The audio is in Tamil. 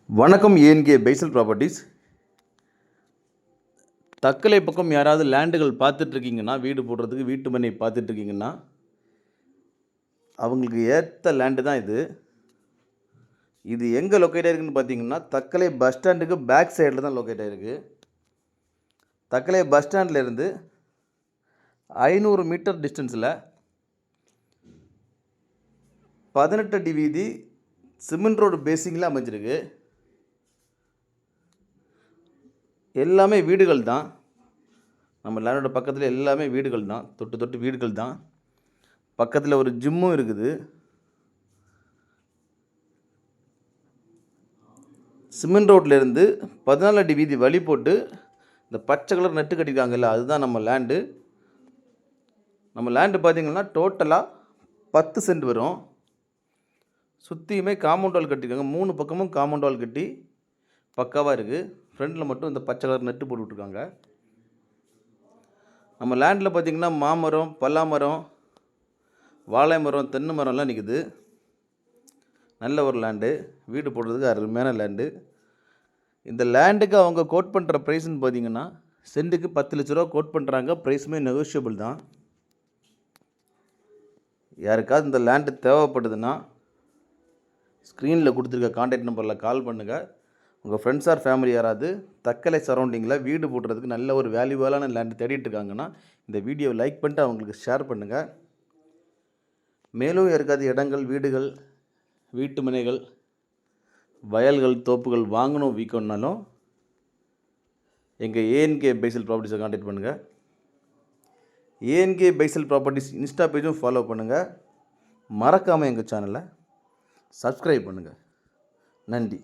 வணக்கம். ஏஎன்கே பைசல் ப்ராப்பர்ட்டிஸ். தக்கலை பக்கம் யாராவது லேண்டுகள் பார்த்துட்ருக்கீங்கன்னா, வீடு போடுறதுக்கு வீட்டு மனை பார்த்துட்ருக்கீங்கன்னா, அவங்களுக்கு ஏற்ற லேண்டு தான் இது. இது எங்கே லொக்கேட் ஆகிருக்குன்னு பார்த்தீங்கன்னா, தக்கலை பஸ் ஸ்டாண்டுக்கு பேக் சைடில் தான் லொக்கேட் ஆகிருக்கு. தக்கலை பஸ் ஸ்டாண்ட்லேருந்து 500 மீட்டர் டிஸ்டன்ஸில் 18 அடி வீதி சிமெண்ட் ரோடு பேசிங்கில் அமைஞ்சிருக்கு. எல்லாமே வீடுகள் தான். நம்ம லேண்டோட பக்கத்தில் எல்லாமே வீடுகள் தான். தொட்டு வீடுகள் தான். பக்கத்தில் ஒரு ஜிம்மும் இருக்குது. சிமெண்ட் ரோட்லேருந்து 14 அடி வீதி வழி போட்டு இந்த பச்சை கலர் நெட்டு கட்டியிருக்காங்கல்ல, அதுதான் நம்ம லேண்டு. நம்ம லேண்டு பார்த்திங்கன்னா டோட்டலாக 10 சென்ட் வரும். சுற்றியுமே காம்பவுண்ட் வால் கட்டியிருக்காங்க. 3 பக்கமும் காம்பவுண்ட் வால் கட்டி பக்காவாக இருக்குது. ஃப்ரண்டில் மட்டும் இந்த பச்சை கலர் நெட்டு போட்டு விட்ருக்காங்க. நம்ம லேண்டில் பார்த்திங்கன்னா மாமரம், பலாமரம், வாழை மரம், தென்னை மரம்லாம் நிற்குது. நல்ல ஒரு லேண்டு. வீடு போடுறதுக்கு அருமையான லேண்டு. இந்த லேண்டுக்கு அவங்க கோட் பண்ணுற ப்ரைஸ்ன்னு பார்த்திங்கன்னா சென்ட்டுக்கு 10 லட்ச ரூபா கோட் பண்ணுறாங்க. ப்ரைஸுமே நெகோஷியபிள் தான். யாருக்காவது இந்த லேண்டு தேவைப்படுதுன்னா ஸ்க்ரீனில் கொடுத்துருக்க கான்டாக்ட் நம்பரில் கால் பண்ணுங்கள். உங்கள் ஃப்ரெண்ட்ஸ் ஆர் ஃபேமிலி யாராவது தக்கலை சரௌண்டிங்கில் வீடு போடுறதுக்கு நல்ல ஒரு வேல்யூவலான லேண்டு தேடிட்டு இருக்காங்கன்னா இந்த வீடியோவை லைக் பண்ணிட்டு அவங்களுக்கு ஷேர் பண்ணுங்கள். மேலும் யாருக்காவது இடங்கள், வீடுகள், வீட்டு மனைகள், வயல்கள், தோப்புகள் வாங்கணும் விற்கணுன்னாலும் எங்கள் ஏஎன்கே பைசல் ப்ராப்பர்ட்டிஸை கான்டாக்ட் பண்ணுங்கள். ஏஎன்கே பைசல் ப்ராப்பர்ட்டிஸ் இன்ஸ்டா பேஜும் ஃபாலோ பண்ணுங்கள். மறக்காமல் எங்கள் சேனலை சப்ஸ்கிரைப் பண்ணுங்கள். நன்றி.